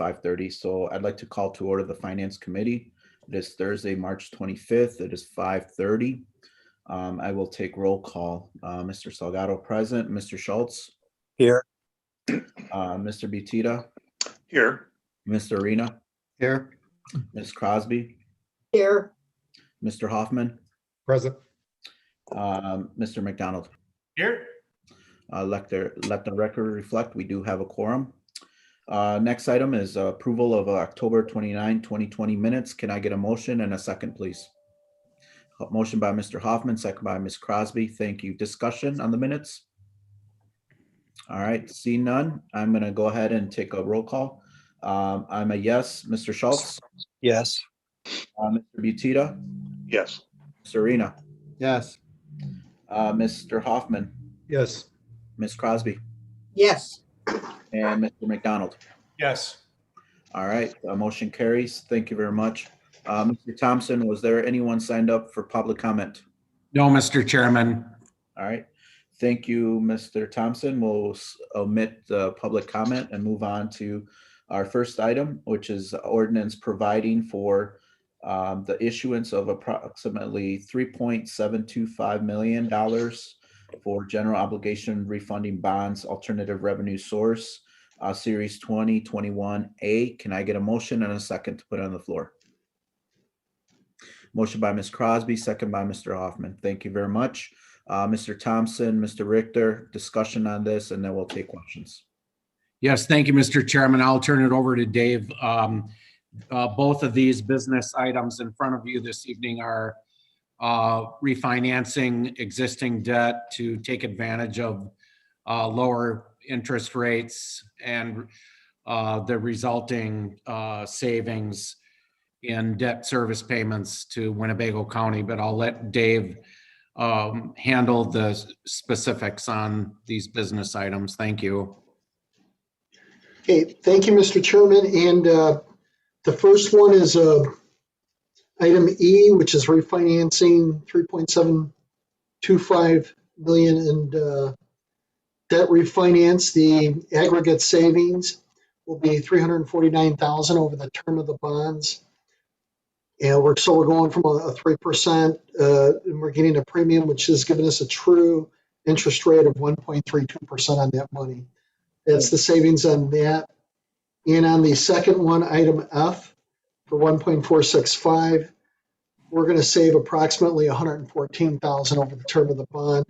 5:30. So I'd like to call to order the Finance Committee. It is Thursday, March 25th. It is 5:30. I will take roll call. Mr. Salgado present, Mr. Schultz, Here. Mr. Butita, Here. Mr. Arena, Here. Ms. Crosby, Here. Mr. Hoffman, Present. Mr. McDonald. Here. Let the record reflect, we do have a quorum. Next item is approval of October 29, 2020 minutes. Can I get a motion and a second, please? Motion by Mr. Hoffman, second by Ms. Crosby. Thank you. Discussion on the minutes? All right, seeing none, I'm going to go ahead and take a roll call. I'm a yes. Mr. Schultz? Yes. Mr. Butita? Yes. Mr. Arena? Yes. Mr. Hoffman? Yes. Ms. Crosby? Yes. And Mr. McDonald? Yes. All right, motion carries. Thank you very much. Mr. Thompson, was there anyone signed up for public comment? No, Mr. Chairman. All right, thank you, Mr. Thompson. We'll omit the public comment and move on to our first item, which is ordinance providing for the issuance of approximately $3.725 million for general obligation refunding bonds, alternative revenue source, Series 2021A. Can I get a motion and a second to put on the floor? Motion by Ms. Crosby, second by Mr. Hoffman. Thank you very much. Mr. Thompson, Mr. Richter, discussion on this, and then we'll take questions. Yes, thank you, Mr. Chairman. I'll turn it over to Dave. Both of these business items in front of you this evening are refinancing existing debt to take advantage of lower interest rates and the resulting savings in debt service payments to Winnebago County, but I'll let Dave handle the specifics on these business items. Thank you. Okay, thank you, Mr. Chairman. And the first one is item E, which is refinancing $3.725 million in debt refinance. The aggregate savings will be $349,000 over the term of the bonds. And we're going from a 3%, and we're getting a premium, which has given us a true interest rate of 1.32% on that money. That's the savings on that. And on the second one, item F, for 1.465, we're going to save approximately $114,000 over the term of the bond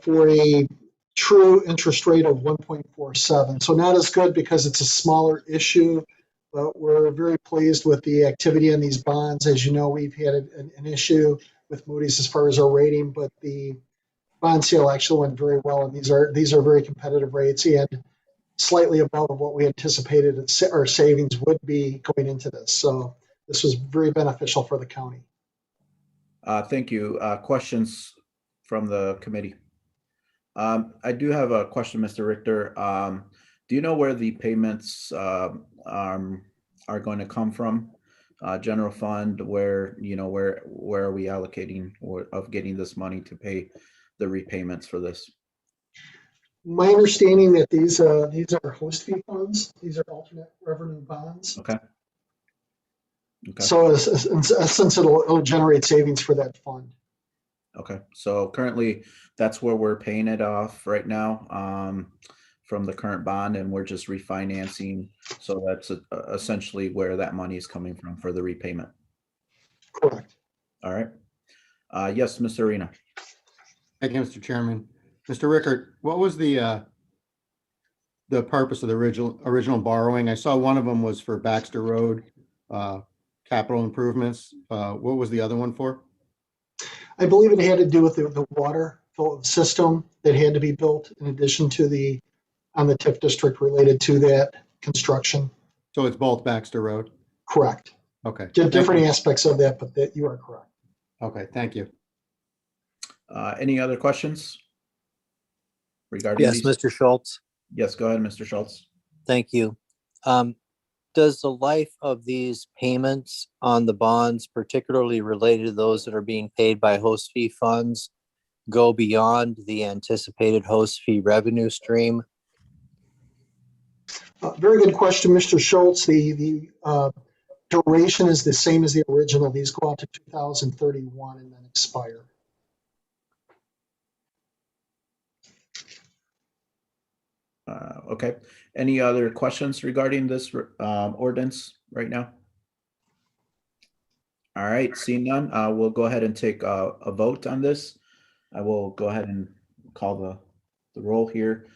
for a true interest rate of 1.47. So not as good because it's a smaller issue, but we're very pleased with the activity on these bonds. As you know, we've had an issue with Moody's as far as our rating, but the bond sale actually went very well, and these are very competitive rates and slightly above what we anticipated our savings would be going into this. So this was very beneficial for the county. Thank you. Questions from the committee? I do have a question, Mr. Richter. Do you know where the payments are going to come from? General fund, where are we allocating of getting this money to pay the repayments for this? My understanding that these are host fee funds. These are alternate revenue bonds. Okay. So in essence, it'll generate savings for that fund. Okay. So currently, that's where we're paying it off right now from the current bond, and we're just refinancing. So that's essentially where that money is coming from for the repayment. Correct. All right. Yes, Mr. Arena. Thank you, Mr. Chairman. Mr. Rickert, what was the purpose of the original borrowing? I saw one of them was for Baxter Road capital improvements. What was the other one for? I believe it had to do with the water system that had to be built in addition to on the TIF district related to that construction. So it's both Baxter Road? Correct. Okay. Different aspects of that, but you are correct. Okay, thank you. Any other questions regarding Yes, these? Mr. Schultz, Yes, go ahead, Mr. Schultz. thank you. Does the life of these payments on the bonds, particularly related to those that are being paid by host fee funds, go beyond the anticipated host fee revenue stream? Very good question, Mr. Schultz. The duration is the same as the original. These go out to 2031 and then expire. Okay. Any other questions regarding this ordinance right now? All right, seeing none, we'll go ahead and take a vote on this. I will go ahead and call the roll here.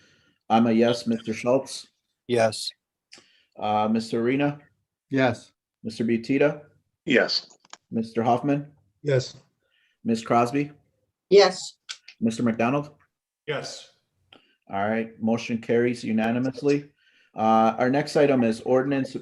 I'm a yes, Mr. Schultz, Yes. Mr. Arena, Yes. Mr. Butita, Yes. Mr. Hoffman, Yes. Ms. Crosby, yes, Mr. McDonald. Yes. All right, motion carries unanimously. Our next item is ordinance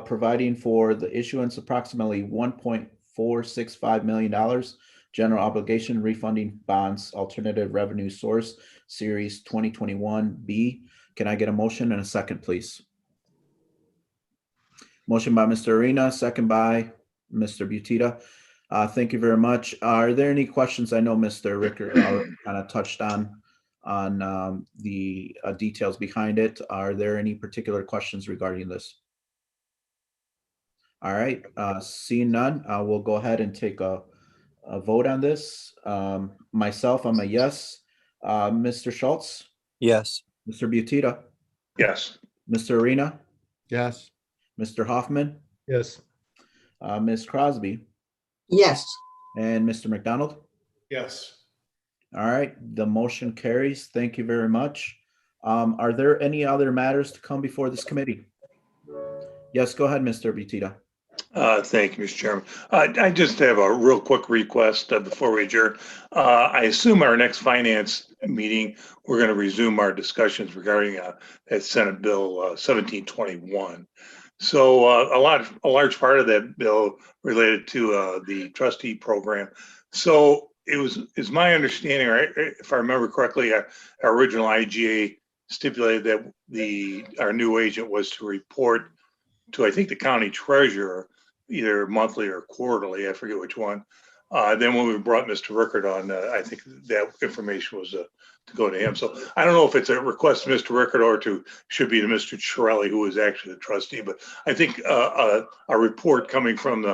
providing for the issuance of approximately $1.465 million general obligation refunding bonds alternative revenue source series 2021B. Can I get a motion and a second, please? Motion by Mr. Arena, second by Mr. Butita. Thank you very much. Are there any questions? I know Mr. Ricker kind of touched on the details behind it. Are there any particular questions regarding this? All right, seeing none, we'll go ahead and take a vote on this. Myself, I'm a yes. Mr. Schultz, Yes. Mr. Butita, Yes. Mr. Arena, Yes. Mr. Hoffman, Yes. Ms. Crosby, yes, and Mr. McDonald. Yes. All right, the motion carries. Thank you very much. Are there any other matters to come before this committee? Yes, go ahead, Mr. Butita. Thank you, Mr. Chairman. I just have a real quick request before we adjourn. I assume our next finance meeting, we're going to resume our discussions regarding that Senate Bill 1721. So a large part of that bill related to the trustee program. So it's my understanding, right, if I remember correctly, our original IGA stipulated that our new agent was to report to, I think, the county treasurer, either monthly or quarterly, I forget which one. Then when we brought Mr. Rickard on, I think that information was to go to him. So I don't know if it's a request to Mr. Rickard or should be to Mr. Chiarelli, who is actually the trustee. But I think a report coming from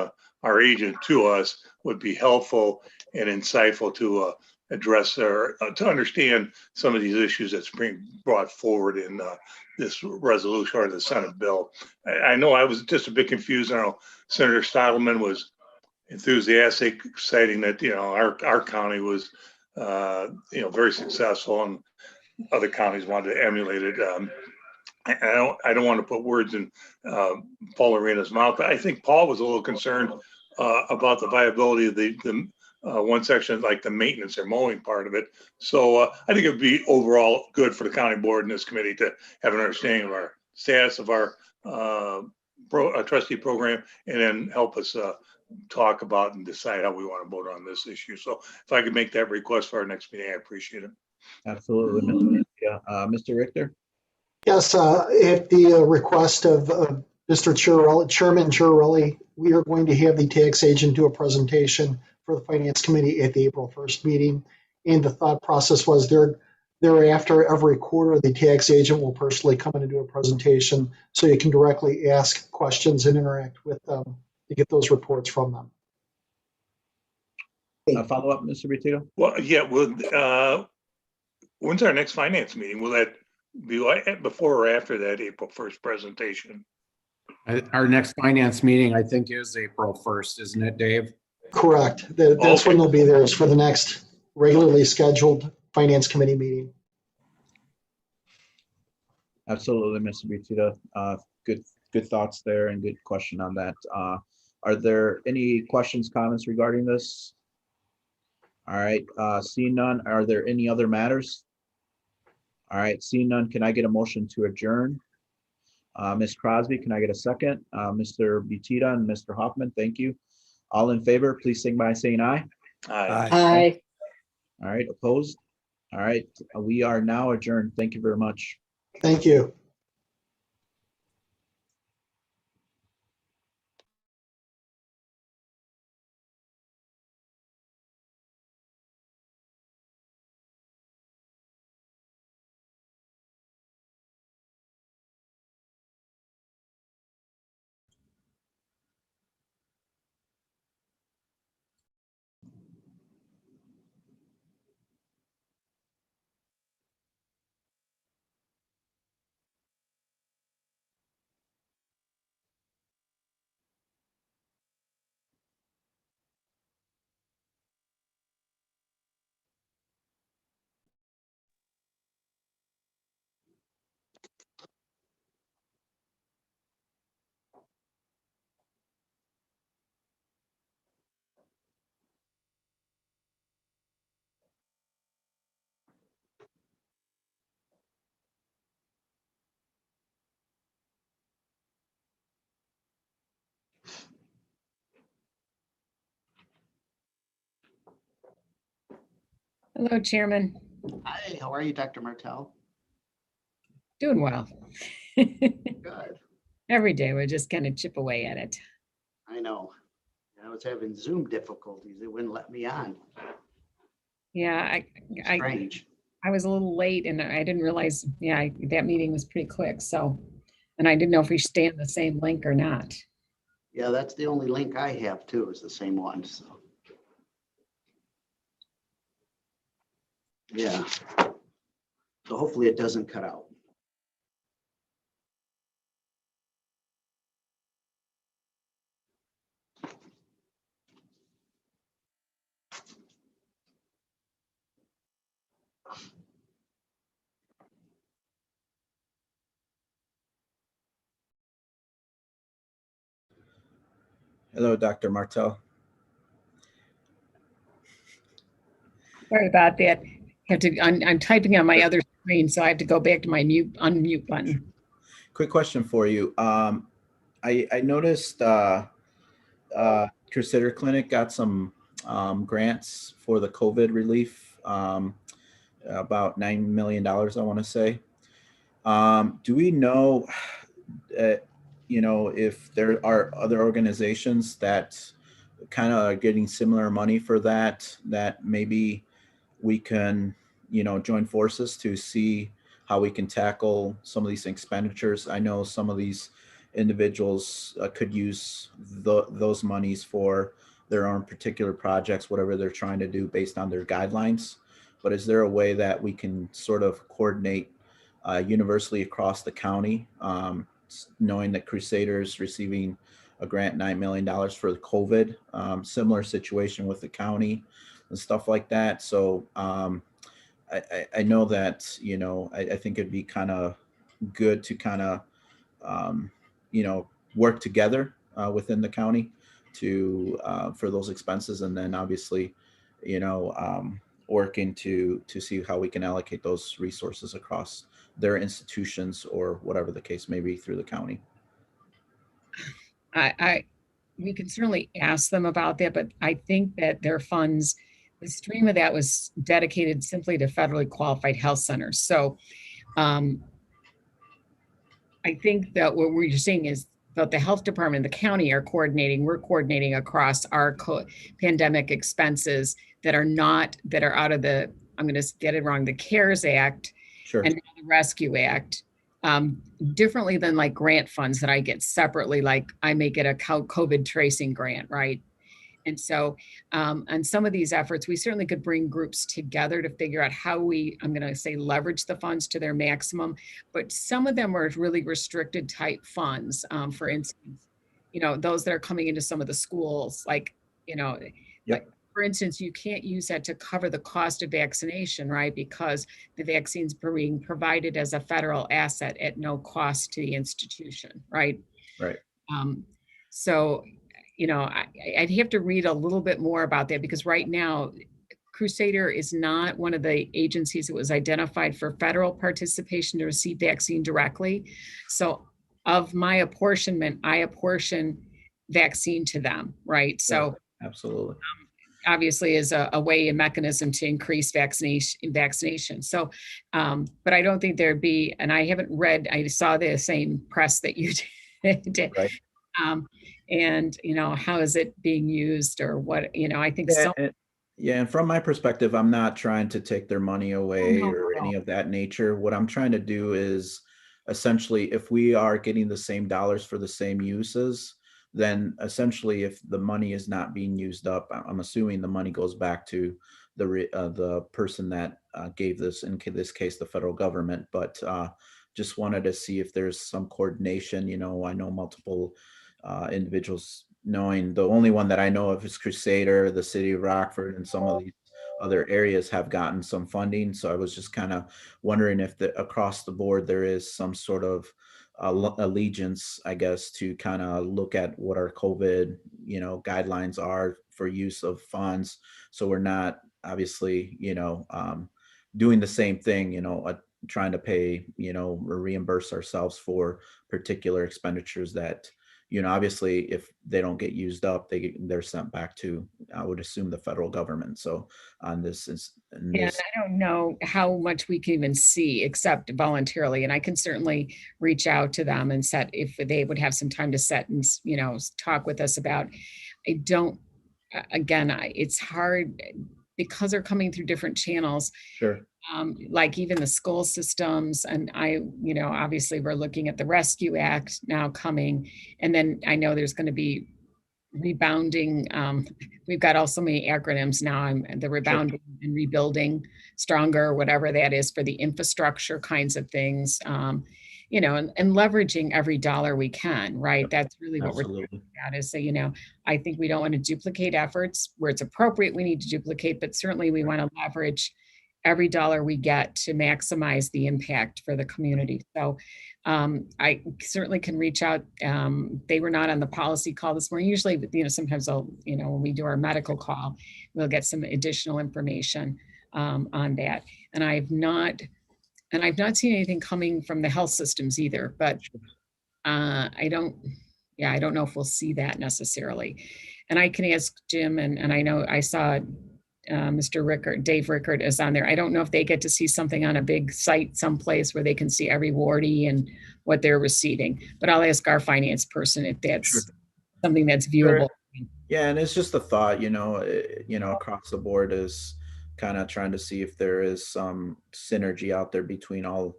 our agent to us would be helpful and insightful to address or to understand some of these issues that's being brought forward in this resolution or the Senate bill. I know I was just a bit confused. I know Senator Stottlemyre was enthusiastic, citing that our county was very successful, and other counties wanted to emulate it. I don't want to put words in Paul Arena's mouth, but I think Paul was a little concerned about the viability of the one section, like the maintenance or mowing part of it. So I think it would be overall good for the county board and this committee to have an understanding of our status of our trustee program, and then help us talk about and decide how we want to vote on this issue. So if I could make that request for our next meeting, I appreciate it. Absolutely, Mr. Butita. Mr. Richter. Yes, at the request of Mr. Chiarelli, Chairman Chiarelli, we are going to have the tax agent do a presentation for the Finance Committee at the April 1st meeting. And the thought process was thereafter, every quarter, the tax agent will personally come in and do a presentation so you can directly ask questions and interact with them to get those reports from them. Follow up, Mr. Butita. Well, yeah. When's our next finance meeting? Will that be before or after that April 1st presentation? Our next finance meeting, I think, is April 1st, isn't it, Dave? Correct. That's when they'll be there, is for the next regularly scheduled Finance Committee meeting. Absolutely, Mr. Butita. Good thoughts there and good question on that. Are there any questions, comments regarding this? All right, seeing none, are there any other matters? All right, seeing none, can I get a motion to adjourn? Ms. Crosby, can I get a second? Mr. Butita and Mr. Hoffman, thank you. All in favor, please sing by saying aye. Aye. aye. All right, opposed? All right, we are now adjourned. Thank you very much. Thank you. Hello, Chairman. Hi, how are you, Dr. Martell? Doing well. Good. Every day we just kind of chip away at it. I know. I was having Zoom difficulties. It wouldn't let me on. Yeah, I Strange. I was a little late and I didn't realize, yeah, that meeting was pretty quick. So, and I didn't know if we should stay on the same link or not. Yeah, that's the only link I have too, is the same one, so. Yeah. So hopefully it doesn't cut out. Hello, Dr. Martell. Sorry about that. I'm typing on my other screen, so I have to go back to my unmute button. Quick question for you. I noticed Crusader Clinic got some grants for the COVID relief, about $9 million, I want to say. Do we know, if there are other organizations that kind of are getting similar money for that maybe we can, join forces to see how we can tackle some of these expenditures? I know some of these individuals could use those monies for their own particular projects, whatever they're trying to do based on their guidelines. But is there a way that we can sort of coordinate universally across the county, knowing that Crusaders receiving a grant, $9 million for the COVID, similar situation with the county and stuff like that. So I know that, I think it'd be kind of good to kind of, work together within the county to for those expenses. And then obviously, working to see how we can allocate those resources across their institutions or whatever the case may be through the county. We can certainly ask them about that, but I think that their funds, the stream of that was dedicated simply to federally qualified health centers. So I think that what we're seeing is that the health department, the county are coordinating, we're coordinating across our pandemic expenses that are out of the, I'm going to get it wrong, the CARES Act Sure. and the Rescue Act. Differently than like grant funds that I get separately, like I may get a COVID tracing grant, right? And so on some of these efforts, we certainly could bring groups together to figure out how I'm going to say, leverage the funds to their maximum. But some of them are really restricted type funds. For instance, those that are coming into some of the schools, like, Yep. like, for instance, you can't use that to cover the cost of vaccination, right? Because the vaccine's being provided as a federal asset at no cost to the institution, right? Right. So, I'd have to read a little bit more about that, because right now, Crusader is not one of the agencies that was identified for federal participation to receive vaccine directly. So of my apportionment, I apportion vaccine to them, right? So absolutely. Obviously is a way, a mechanism to increase vaccination. So, but I don't think there'd be, and I haven't read, I saw the same press that you did. Right. And, how is it being used or what, I think so. And from my perspective, I'm not trying to take their money away or any of that nature. What I'm trying to do is essentially, if we are getting the same dollars for the same uses, then essentially if the money is not being used up, I'm assuming the money goes back to the person that gave this, in this case, the federal government. But just wanted to see if there's some coordination. I know multiple individuals, knowing the only one that I know of is Crusader, the city of Rockford, and some of these other areas have gotten some funding. So I was just kind of wondering if across the board there is some sort of allegiance, I guess, to kind of look at what our COVID, guidelines are for use of funds. So we're not obviously, doing the same thing, trying to pay, or reimburse ourselves for particular expenditures that, obviously if they don't get used up, they're sent back to, I would assume, the federal government. So on this is, in And this, I don't know how much we can even see except voluntarily. And I can certainly reach out to them and set, if they would have some time to set and, talk with us about, I don't, again, it's hard because they're coming through different channels. sure, Like even the school systems, and obviously we're looking at the Rescue Act now coming. And then I know there's going to be rebounding. We've got all so many acronyms now. The rebounding and rebuilding stronger, whatever that is, for the infrastructure kinds of things. And leveraging every dollar we can, right? That's really what we're absolutely. talking about, is say, I think we don't want to duplicate efforts. Where it's appropriate, we need to duplicate, but certainly we want to leverage every dollar we get to maximize the impact for the community. So I certainly can reach out. They were not on the policy call this morning. Usually, sometimes I'll, when we do our medical call, we'll get some additional information on that. And I've not seen anything coming from the health systems either, but I don't know if we'll see that necessarily. And I can ask Jim, and I know I saw Mr. Rickard, Dave Rickard is on there. I don't know if they get to see something on a big site someplace where they can see every wardie and what they're receiving, but I'll ask our finance person if that's something that's viewable. Yeah, and it's just a thought, across the board, is kind of trying to see if there is some synergy out there between all,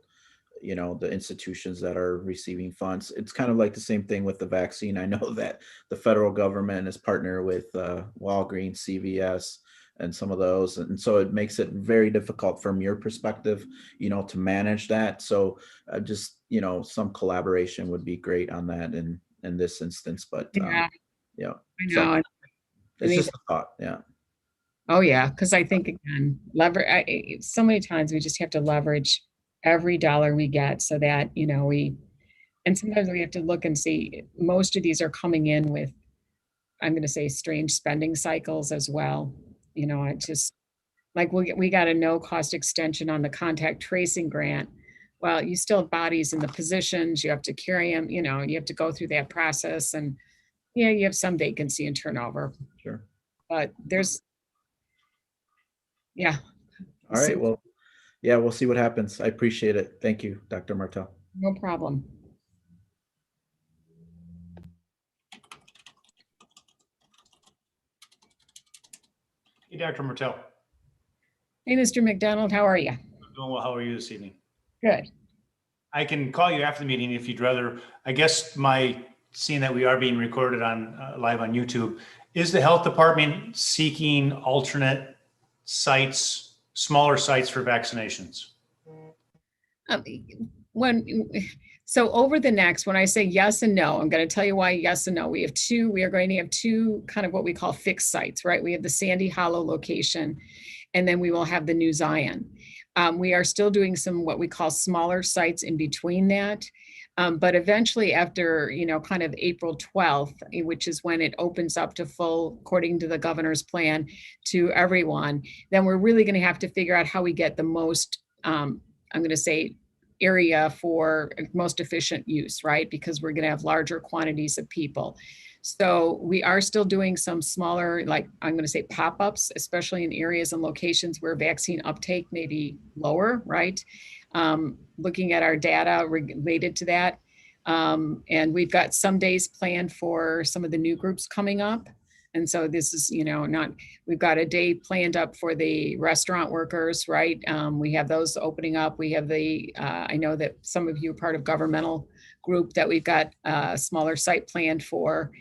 the institutions that are receiving funds. It's kind of like the same thing with the vaccine. I know that the federal government is partnered with Walgreens, CVS, and some of those. And so it makes it very difficult from your perspective, to manage that. So just, some collaboration would be great on that in this instance, but Yeah, yeah. I know. So I it's mean, just a thought. Yeah. Oh yeah, because I think again, so many times we just have to leverage every dollar we get so that, and sometimes we have to look and see, most of these are coming in with, I'm going to say, strange spending cycles as well. I just, like, we got a no cost extension on the contact tracing grant. Well, you still have bodies in the positions, you have to carry them, you have to go through that process, and you have some vacancy and turnover, Sure. but there's, yeah. All right. Well, yeah, we'll see what happens. I appreciate it. Thank you, Dr. Martell. No problem. Hey, Dr. Martell. Hey, Mr. McDonald, how are you? I'm doing well. How are you this evening? Good. I can call you after the meeting if you'd rather. I guess seeing that we are being recorded on live on YouTube, is the health department seeking alternate sites, smaller sites for vaccinations? So over the next, when I say yes and no, I'm going to tell you why yes and no. We are going to have two kind of what we call fixed sites, right? We have the Sandy Hollow location, and then we will have the New Zion. We are still doing some what we call smaller sites in between that. But eventually after, kind of April 12th, which is when it opens up to full, according to the governor's plan, to everyone, then we're really going to have to figure out how we get the most, I'm going to say, area for most efficient use, right? Because we're going to have larger quantities of people. So we are still doing some smaller, like I'm going to say pop-ups, especially in areas and locations where vaccine uptake may be lower, right? Looking at our data related to that. And we've got some days planned for some of the new groups coming up. And so this is, we've got a day planned up for the restaurant workers, right? We have those opening up. We have I know that some of you are part of governmental group that we've got a smaller site planned for.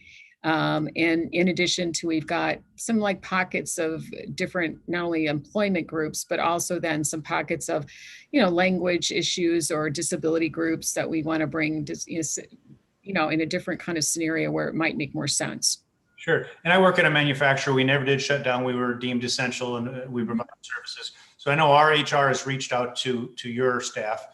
And in addition to, we've got some like pockets of different, not only employment groups, but also then some pockets of, language issues or disability groups that we want to bring, in a different kind of scenario where it might make more sense. Sure. And I work at a manufacturer. We never did shut down. We were deemed essential and we provide services. So I know our HR has reached out to your staff,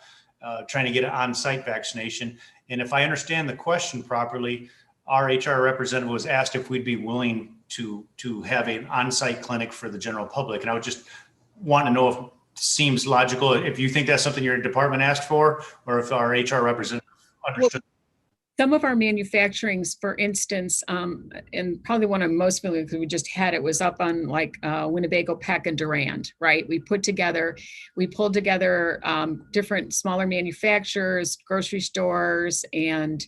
trying to get an on-site vaccination. And if I understand the question properly, our HR representative was asked if we'd be willing to have an on-site clinic for the general public. And I would just want to know if it seems logical, if you think that's something your department asked for, or if our HR representative understood. Some of our manufacturings, for instance, and probably one I'm most familiar with, because we just had it, was up on like Winnebago, Peck, and Durand, right? We pulled together different smaller manufacturers, grocery stores, and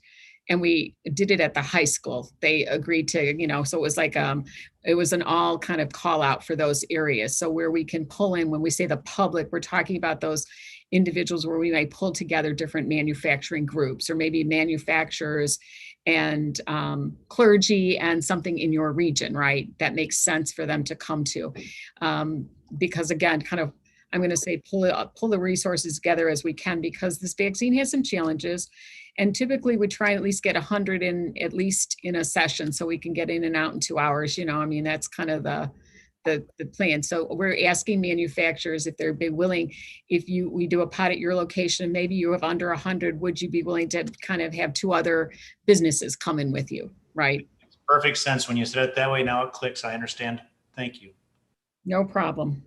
we did it at the high school. They agreed to, so it was like it was an all kind of call out for those areas. So where we can pull in, when we say the public, we're talking about those individuals where we might pull together different manufacturing groups, or maybe manufacturers and clergy and something in your region, right? That makes sense for them to come to. Because again, kind of, I'm going to say pull the resources together as we can, because this vaccine has some challenges. And typically we try and at least get 100 in, at least in a session, so we can get in and out in 2 hours. That's kind of the plan. So we're asking manufacturers if they'd be willing, if we do a pot at your location, maybe you have under 100, would you be willing to kind of have 2 other businesses come in with you, right? Perfect sense when you said it that way. Now it clicks. I understand. Thank you. No problem.